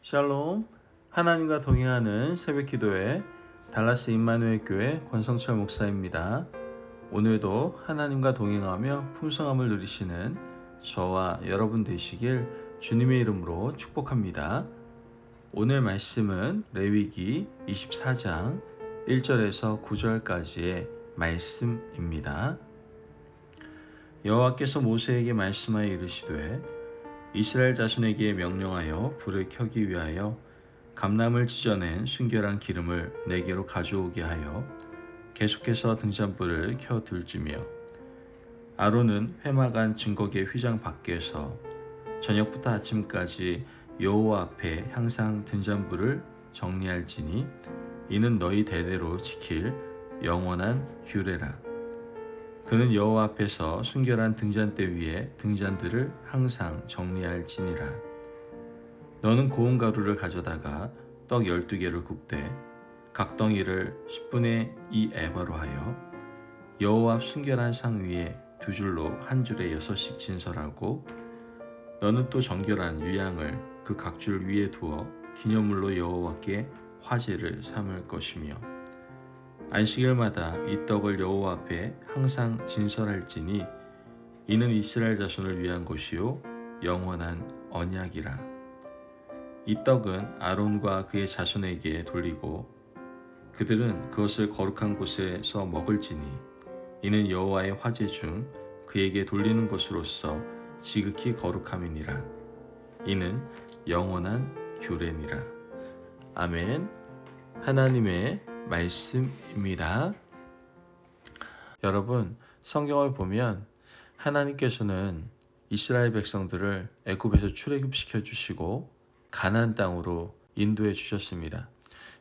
샬롬. 하나님과 동행하는 새벽기도회 달라스 임마누엘 교회 권성철 목사입니다. 오늘도 하나님과 동행하며 풍성함을 누리시는 저와 여러분 되시길 주님의 이름으로 축복합니다. 오늘 말씀은 레위기 24장 1절에서 9절까지의 말씀입니다. 여호와께서 모세에게 말씀하여 이르시되 이스라엘 자손에게 명령하여 불을 켜기 위하여 감람을 찢어낸 순결한 기름을 내게로 가져오게 하여 계속해서 등잔불을 켜 둘지며 아론은 회막안 증거계 휘장 밖에서 저녁부터 아침까지 여호와 앞에 항상 등잔불을 정리할지니 이는 너희 대대로 지킬 영원한 규례라. 그는 여호와 앞에서 순결한 등잔대 위에 등잔들을 항상 정리할지니라. 너는 고운 가루를 가져다가 떡 12개를 굽되 각 덩이를 10분의 2 에바로 하여 여호와 앞 순결한 상 위에 두 줄로 한 줄에 6씩 진설하고 너는 또 정결한 유향을 그 각 줄 위에 두어 기념물로 여호와께 화제를 삼을 것이며 안식일마다 이 떡을 여호와 앞에 항상 진설할지니 이는 이스라엘 자손을 위한 것이요 영원한 언약이라. 이 떡은 아론과 그의 자손에게 돌리고 그들은 그것을 거룩한 곳에서 먹을지니 이는 여호와의 화제 중 그에게 돌리는 것으로서 지극히 거룩함이니라. 이는 영원한 규례니라. 아멘. 하나님의 말씀입니다. 여러분, 성경을 보면 하나님께서는 이스라엘 백성들을 애굽에서 출애굽시켜 주시고 가나안 땅으로 인도해 주셨습니다.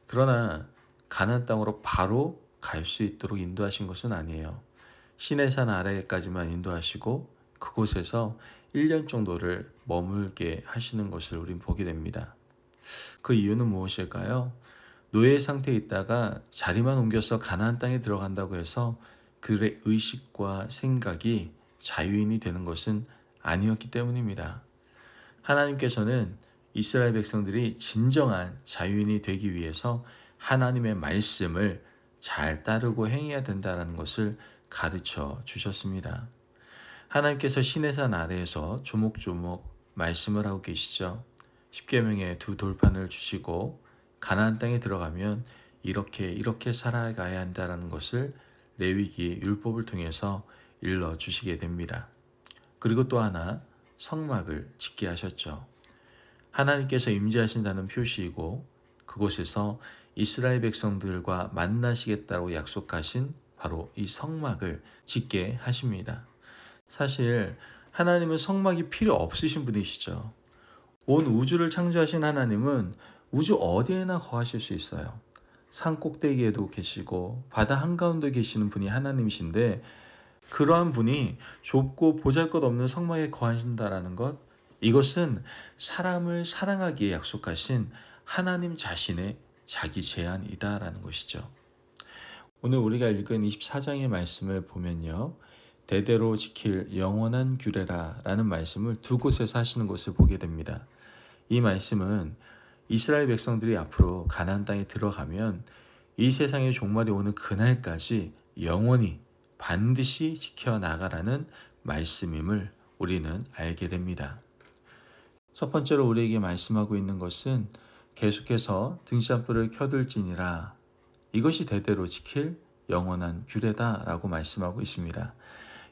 그러나 가나안 땅으로 바로 갈 수 있도록 인도하신 것은 아니에요. 시내산 아래까지만 인도하시고 그곳에서 1년 정도를 머물게 하시는 것을 우린 보게 됩니다. 그 이유는 무엇일까요? 노예 상태에 있다가 자리만 옮겨서 가나안 땅에 들어간다고 해서 그들의 의식과 생각이 자유인이 되는 것은 아니었기 때문입니다. 하나님께서는 이스라엘 백성들이 진정한 자유인이 되기 위해서 하나님의 말씀을 잘 따르고 행해야 된다는 것을 가르쳐 주셨습니다. 하나님께서 시내산 아래에서 조목조목 말씀을 하고 계시죠. 십계명의 두 돌판을 주시고 가나안 땅에 들어가면 이렇게 살아가야 한다는 것을 레위기 율법을 통해서 일러주시게 됩니다. 그리고 또 하나 성막을 짓게 하셨죠. 하나님께서 임재하신다는 표시이고 그곳에서 이스라엘 백성들과 만나시겠다고 약속하신 바로 이 성막을 짓게 하십니다. 사실 하나님은 성막이 필요 없으신 분이시죠. 온 우주를 창조하신 하나님은 우주 어디에나 거하실 수 있어요. 산 꼭대기에도 계시고 바다 한가운데 계시는 분이 하나님이신데 그러한 분이 좁고 보잘것없는 성막에 거하신다라는 것, 이것은 사람을 사랑하기에 약속하신 하나님 자신의 자기 제안이다라는 것이죠. 오늘 우리가 읽은 24장의 말씀을 보면요. 대대로 지킬 영원한 규례라 라는 말씀을 두 곳에서 하시는 것을 보게 됩니다. 이 말씀은 이스라엘 백성들이 앞으로 가나안 땅에 들어가면 이 세상의 종말이 오는 그날까지 영원히 반드시 지켜나가라는 말씀임을 우리는 알게 됩니다. 첫 번째로 우리에게 말씀하고 있는 것은 계속해서 등잔불을 켜둘지니라. 이것이 대대로 지킬 영원한 규례다라고 말씀하고 있습니다.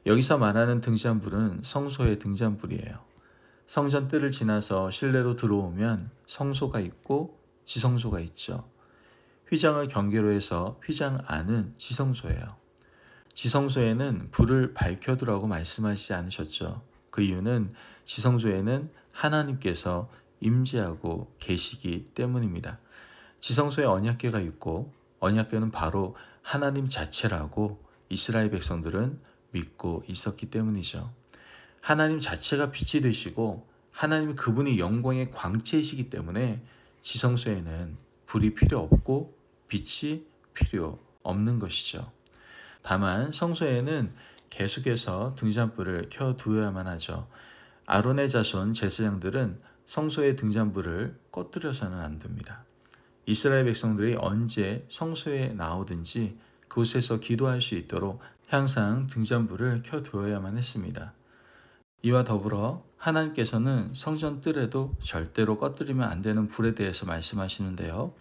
여기서 말하는 등잔불은 성소의 등잔불이에요. 성전 뜰을 지나서 실내로 들어오면 성소가 있고 지성소가 있죠. 휘장을 경계로 해서 휘장 안은 지성소예요. 지성소에는 불을 밝혀두라고 말씀하시지 않으셨죠. 그 이유는 지성소에는 하나님께서 임재하고 계시기 때문입니다. 지성소에 언약궤가 있고 언약궤는 바로 하나님 자체라고 이스라엘 백성들은 믿고 있었기 때문이죠. 하나님 자체가 빛이 되시고 하나님 그분이 영광의 광채이시기 때문에 지성소에는 불이 필요 없고 빛이 필요 없는 것이죠. 다만 성소에는 계속해서 등잔불을 켜두어야만 하죠. 아론의 자손 제사장들은 성소의 등잔불을 꺼뜨려서는 안 됩니다. 이스라엘 백성들이 언제 성소에 나오든지 그곳에서 기도할 수 있도록 항상 등잔불을 켜두어야만 했습니다. 이와 더불어 하나님께서는 성전 뜰에도 절대로 꺼뜨리면 안 되는 불에 대해서 말씀하시는데요.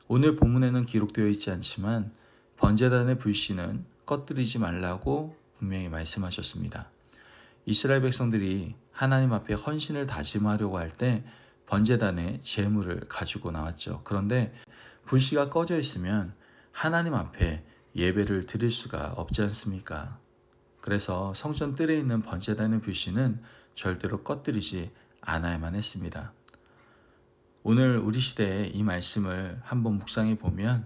오늘 본문에는 기록되어 있지 않지만 번제단의 불씨는 꺼뜨리지 말라고 분명히 말씀하셨습니다. 이스라엘 백성들이 하나님 앞에 헌신을 다짐하려고 할 때 번제단에 제물을 가지고 나왔죠. 그런데 불씨가 꺼져 있으면 하나님 앞에 예배를 드릴 수가 없지 않습니까? 그래서 성전 뜰에 있는 번제단의 불씨는 절대로 꺼뜨리지 않아야만 했습니다. 오늘 우리 시대에 이 말씀을 한번 묵상해 보면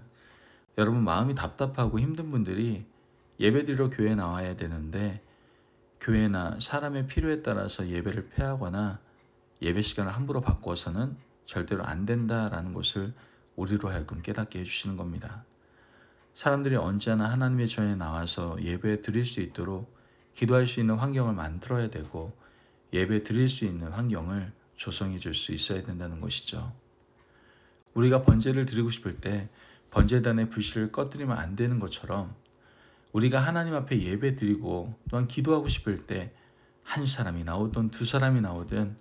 여러분 마음이 답답하고 힘든 분들이 예배드리러 교회에 나와야 되는데 교회나 사람의 필요에 따라서 예배를 패하거나 예배 시간을 함부로 바꿔서는 절대로 안 된다라는 것을 우리로 하여금 깨닫게 해주시는 겁니다. 사람들이 언제나 하나님의 전에 나와서 예배 드릴 수 있도록 기도할 수 있는 환경을 만들어야 되고 예배 드릴 수 있는 환경을 조성해 줄 수 있어야 된다는 것이죠. 우리가 번제를 드리고 싶을 때 번제단의 불씨를 꺼뜨리면 안 되는 것처럼 우리가 하나님 앞에 예배 드리고 또한 기도하고 싶을 때 한 사람이 나오든 두 사람이 나오든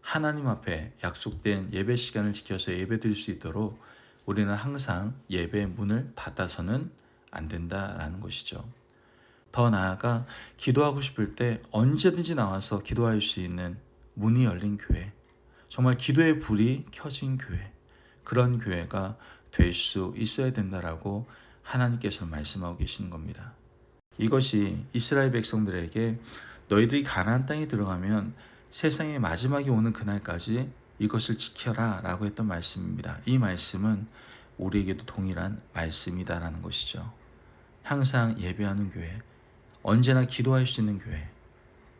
하나님 앞에 약속된 예배 시간을 지켜서 예배 드릴 수 있도록 우리는 항상 예배의 문을 닫아서는 안 된다라는 것이죠. 더 나아가 기도하고 싶을 때 언제든지 나와서 기도할 수 있는 문이 열린 교회, 정말 기도의 불이 켜진 교회, 그런 교회가 될 수 있어야 된다라고 하나님께서 말씀하고 계시는 겁니다. 이것이 이스라엘 백성들에게 너희들이 가나안 땅에 들어가면 세상의 마지막이 오는 그날까지 이것을 지켜라 라고 했던 말씀입니다. 이 말씀은 우리에게도 동일한 말씀이다라는 것이죠. 항상 예배하는 교회, 언제나 기도할 수 있는 교회,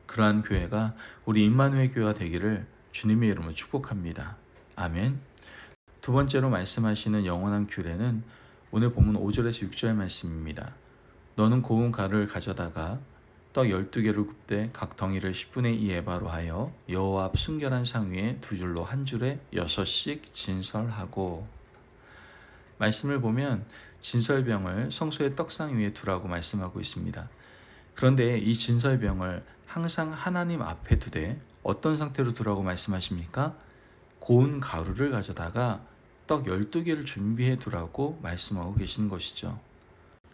그러한 교회가 우리 임마누엘 교회가 되기를 주님의 이름으로 축복합니다. 아멘. 두 번째로 말씀하시는 영원한 규례는 오늘 본문 5절에서 6절 말씀입니다. 너는 고운 가루를 가져다가 떡 12개를 굽되 각 덩이를 10분의 2 에바로 하여 여호와 앞 순결한 상 위에 두 줄로 한 줄에 6씩 진설하고. 말씀을 보면 진설병을 성소의 떡상 위에 두라고 말씀하고 있습니다. 그런데 이 진설병을 항상 하나님 앞에 두되 어떤 상태로 두라고 말씀하십니까? 고운 가루를 가져다가 떡 12개를 준비해 두라고 말씀하고 계시는 것이죠.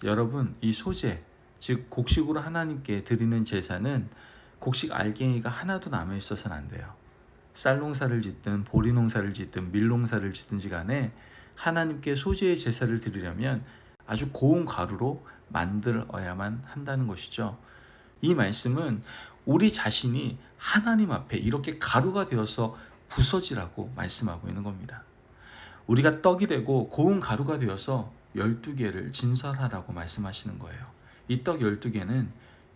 여러분, 이 소재, 즉 곡식으로 하나님께 드리는 제사는 곡식 알갱이가 하나도 남아 있어서는 안 돼요. 쌀 농사를 짓든 보리 농사를 짓든 밀 농사를 짓든지 간에 하나님께 소재의 제사를 드리려면 아주 고운 가루로 만들어야만 한다는 것이죠. 이 말씀은 우리 자신이 하나님 앞에 이렇게 가루가 되어서 부서지라고 말씀하고 있는 겁니다. 우리가 떡이 되고 고운 가루가 되어서 12개를 진설하라고 말씀하시는 거예요. 이 떡 12개는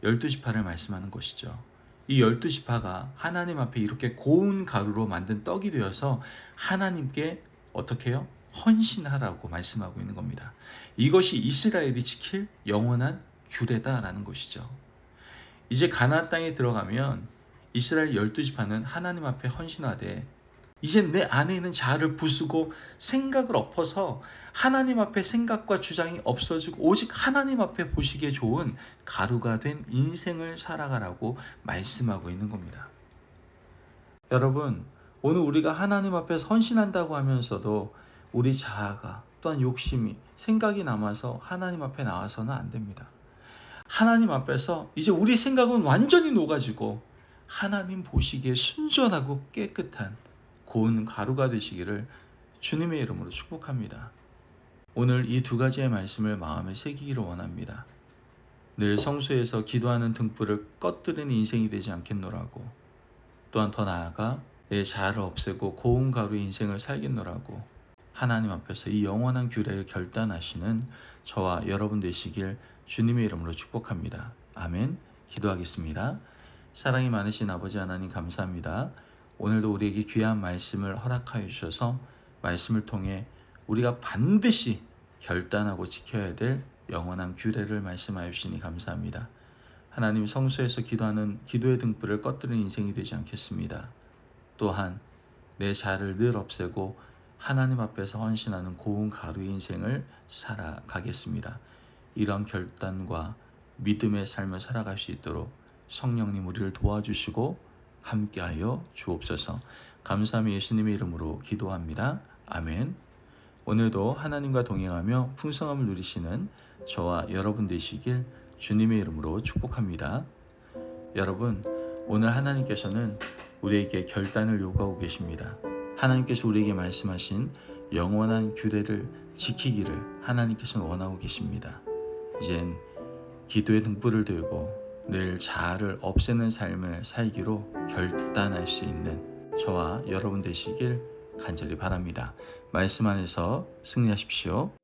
12지파를 말씀하는 것이죠. 이 12지파가 하나님 앞에 이렇게 고운 가루로 만든 떡이 되어서 하나님께 어떻게 해요? 헌신하라고 말씀하고 있는 겁니다. 이것이 이스라엘이 지킬 영원한 규례다라는 것이죠. 이제 가나안 땅에 들어가면 이스라엘 12지파는 하나님 앞에 헌신하되 이제 내 안에 있는 자아를 부수고 생각을 엎어서 하나님 앞에 생각과 주장이 없어지고 오직 하나님 앞에 보시기에 좋은 가루가 된 인생을 살아가라고 말씀하고 있는 겁니다. 여러분, 오늘 우리가 하나님 앞에 헌신한다고 하면서도 우리 자아가 또한 욕심이 생각이 남아서 하나님 앞에 나와서는 안 됩니다. 하나님 앞에서 이제 우리 생각은 완전히 녹아지고 하나님 보시기에 순전하고 깨끗한 고운 가루가 되시기를 주님의 이름으로 축복합니다. 오늘 이 두 가지의 말씀을 마음에 새기기를 원합니다. 늘 성소에서 기도하는 등불을 꺼뜨리는 인생이 되지 않겠노라고, 또한 더 나아가 내 자아를 없애고 고운 가루의 인생을 살겠노라고 하나님 앞에서 이 영원한 규례를 결단하시는 저와 여러분 되시길 주님의 이름으로 축복합니다. 아멘. 기도하겠습니다. 사랑이 많으신 아버지 하나님 감사합니다. 오늘도 우리에게 귀한 말씀을 허락하여 주셔서 말씀을 통해 우리가 반드시 결단하고 지켜야 될 영원한 규례를 말씀하여 주시니 감사합니다. 하나님, 성소에서 기도하는 기도의 등불을 꺼뜨리는 인생이 되지 않겠습니다. 또한 내 자아를 늘 없애고 하나님 앞에서 헌신하는 고운 가루의 인생을 살아가겠습니다. 이런 결단과 믿음의 삶을 살아갈 수 있도록 성령님 우리를 도와주시고 함께하여 주옵소서. 감사함이 예수님의 이름으로 기도합니다. 아멘. 오늘도 하나님과 동행하며 풍성함을 누리시는 저와 여러분 되시길 주님의 이름으로 축복합니다. 여러분, 오늘 하나님께서는 우리에게 결단을 요구하고 계십니다. 하나님께서 우리에게 말씀하신 영원한 규례를 지키기를 하나님께서는 원하고 계십니다. 이젠 기도의 등불을 들고 늘 자아를 없애는 삶을 살기로 결단할 수 있는 저와 여러분 되시길 간절히 바랍니다. 말씀 안에서 승리하십시오.